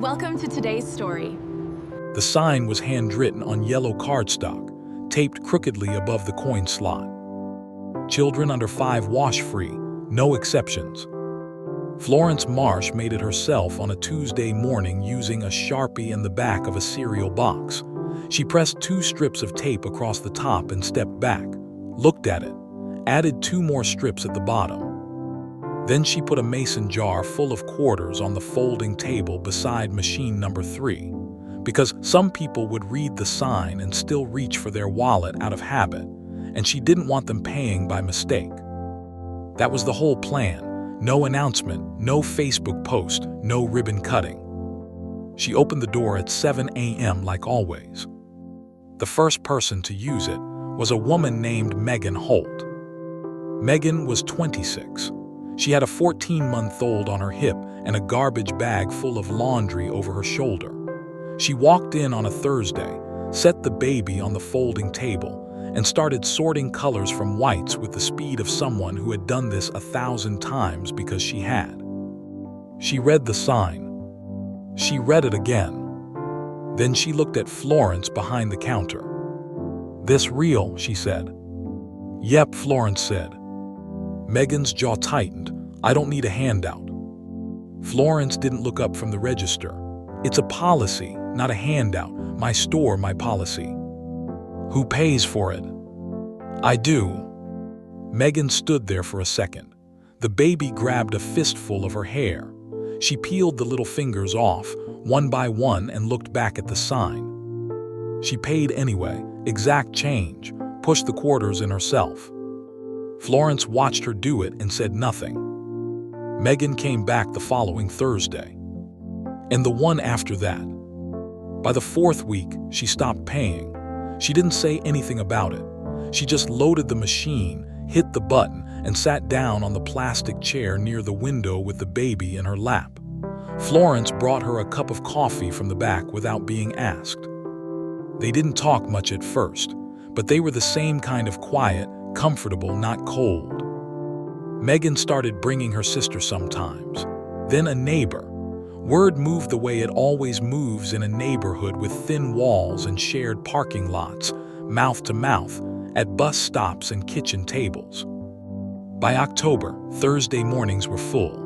Welcome to today's story. The sign was handwritten on yellow cardstock, taped crookedly above the coin slot. Children under 5 wash free, no exceptions. Florence Marsh made it herself on a Tuesday morning using a Sharpie and the back of a cereal box. She pressed 2 strips of tape across the top and stepped back, looked at it, added 2 more strips at the bottom. Then she put a mason jar full of quarters on the folding table beside machine number 3, because some people would read the sign and still reach for their wallet out of habit, and she didn't want them paying by mistake. That was the whole plan. No announcement, no Facebook post, no ribbon cutting. She opened the door at 7 a.m. like always. The first person to use it was a woman named Megan Holt. Megan was 26. She had a 14-month-old on her hip and a garbage bag full of laundry over her shoulder. She walked in on a Thursday, set the baby on the folding table, and started sorting colors from whites with the speed of someone who had done this 1,000 times because she had. She read the sign. She read it again. Then she looked at Florence behind the counter. "This real?" she said. "Yep," Florence said. Megan's jaw tightened. "I don't need a handout." Florence didn't look up from the register. "It's a policy, not a handout. My store, my policy." "Who pays for it?" "I do." Megan stood there for a second. The baby grabbed a fistful of her hair. She peeled the little fingers off, one by one, and looked back at the sign. She paid anyway, exact change, pushed the quarters in herself. Florence watched her do it and said nothing. Megan came back the following Thursday, and the one after that. By the 4th week, she stopped paying. She didn't say anything about it. She just loaded the machine, hit the button, and sat down on the plastic chair near the window with the baby in her lap. Florence brought her a cup of coffee from the back without being asked. They didn't talk much at first, but they were the same kind of quiet, comfortable, not cold. Megan started bringing her sister sometimes, then a neighbor. Word moved the way it always moves in a neighborhood with thin walls and shared parking lots, mouth to mouth, at bus stops and kitchen tables. By October, Thursday mornings were full.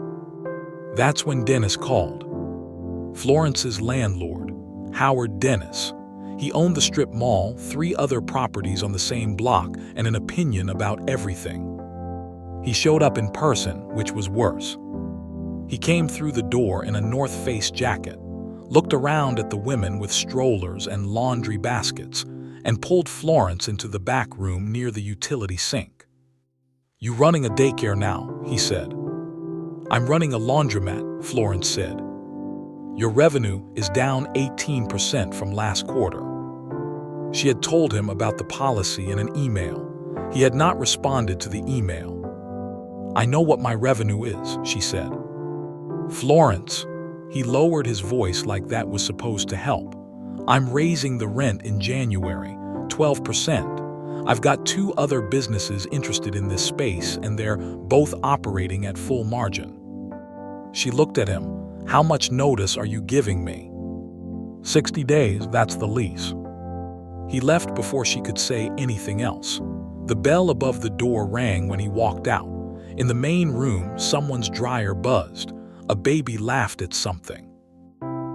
That's when Dennis called. Florence's landlord, Howard Dennis. He owned the strip mall, 3 other properties on the same block, and an opinion about everything. He showed up in person, which was worse. He came through the door in a North Face jacket, looked around at the women with strollers and laundry baskets, and pulled Florence into the back room near the utility sink. "You running a daycare now?" he said. "I'm running a laundromat," Florence said. "Your revenue is down 18% from last quarter." She had told him about the policy in an email. He had not responded to the email. "I know what my revenue is," she said. "Florence," he lowered his voice like that was supposed to help. "I'm raising the rent in January, 12%. I've got 2 other businesses interested in this space, and they're both operating at full margin." She looked at him. "How much notice are you giving me?" 60 days, that's the lease." He left before she could say anything else. The bell above the door rang when he walked out. In the main room, someone's dryer buzzed. A baby laughed at something.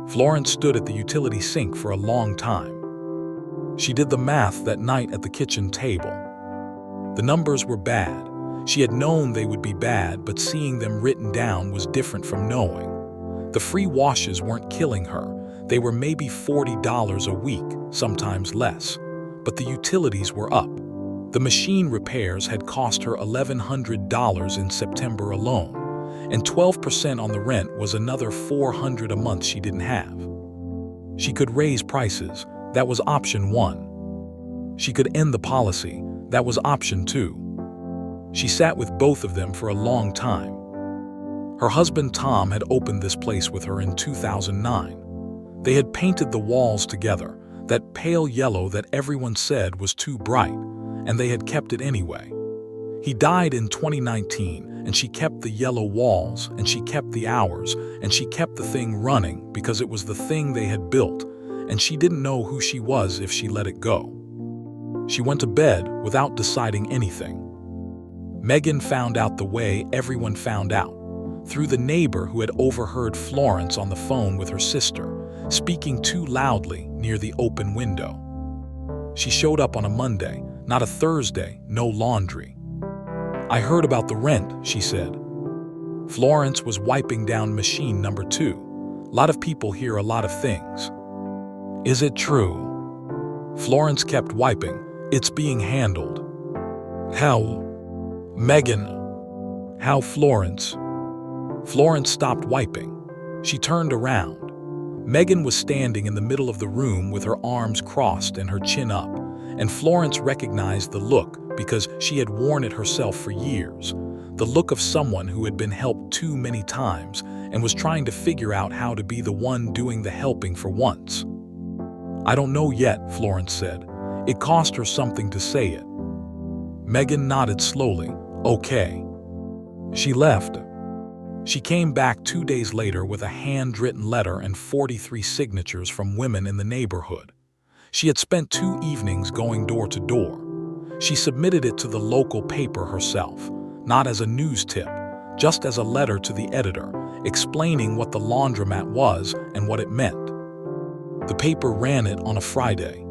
Florence stood at the utility sink for a long time. She did the math that night at the kitchen table. The numbers were bad. She had known they would be bad, but seeing them written down was different from knowing. The free washes weren't killing her. They were maybe $40 a week, sometimes less. But the utilities were up. The machine repairs had cost her $1,100 in September alone, and 12% on the rent was another $400 a month she didn't have. She could raise prices. That was option 1. She could end the policy. That was option 2. She sat with both of them for a long time. Her husband Tom had opened this place with her in 2009. They had painted the walls together, that pale yellow that everyone said was too bright, and they had kept it anyway. He died in 2019, and she kept the yellow walls, and she kept the hours, and she kept the thing running because it was the thing they had built, and she didn't know who she was if she let it go. She went to bed without deciding anything. Megan found out the way everyone found out, through the neighbor who had overheard Florence on the phone with her sister, speaking too loudly near the open window. She showed up on a Monday, not a Thursday, no laundry. "I heard about the rent," she said. Florence was wiping down machine number 2. A lot of people hear a lot of things. "Is it true?" Florence kept wiping. "It's being handled." "How?" "Megan." "How, Florence?" Florence stopped wiping. She turned around. Megan was standing in the middle of the room with her arms crossed and her chin up, and Florence recognized the look because she had worn it herself for years, the look of someone who had been helped too many times and was trying to figure out how to be the one doing the helping for once. "I don't know yet," Florence said. It cost her something to say it. Megan nodded slowly. "Okay." She left. She came back 2 days later with a handwritten letter and 43 signatures from women in the neighborhood. She had spent 2 evenings going door to door. She submitted it to the local paper herself, not as a news tip, just as a letter to the editor, explaining what the laundromat was and what it meant. The paper ran it on a Friday.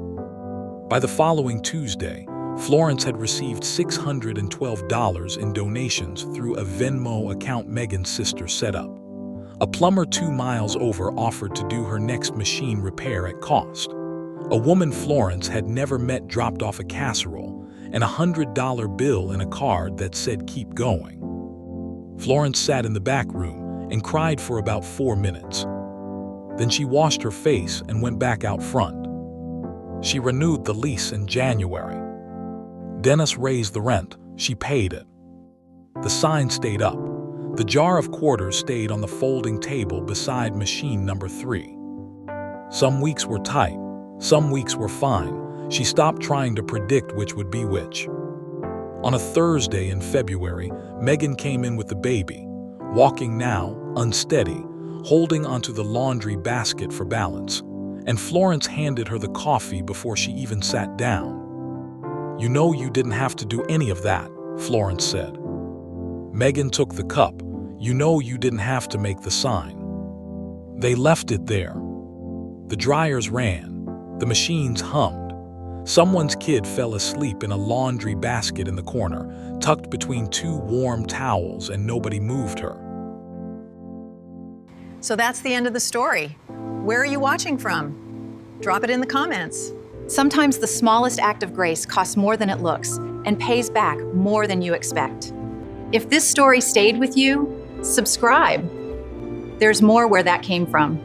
By the following Tuesday, Florence had received $612 in donations through a Venmo account Megan's sister set up. A plumber 2 miles over offered to do her next machine repair at cost. A woman Florence had never met dropped off a casserole and a $100 bill in a card that said "keep going." Florence sat in the back room and cried for about 4 minutes. Then she washed her face and went back out front. She renewed the lease in January. Dennis raised the rent. She paid it. The sign stayed up. The jar of quarters stayed on the folding table beside machine number 3. Some weeks were tight. Some weeks were fine. She stopped trying to predict which would be which. On a Thursday in February, Megan came in with the baby, walking now, unsteady, holding onto the laundry basket for balance, and Florence handed her the coffee before she even sat down. "You know you didn't have to do any of that," Florence said. Megan took the cup. "You know you didn't have to make the sign." They left it there. The dryers ran. The machines hummed. Someone's kid fell asleep in a laundry basket in the corner, tucked between 2 warm towels, and nobody moved her. So that's the end of the story. Where are you watching from? Drop it in the comments. Sometimes the smallest act of grace costs more than it looks and pays back more than you expect. If this story stayed with you, subscribe. There's more where that came from.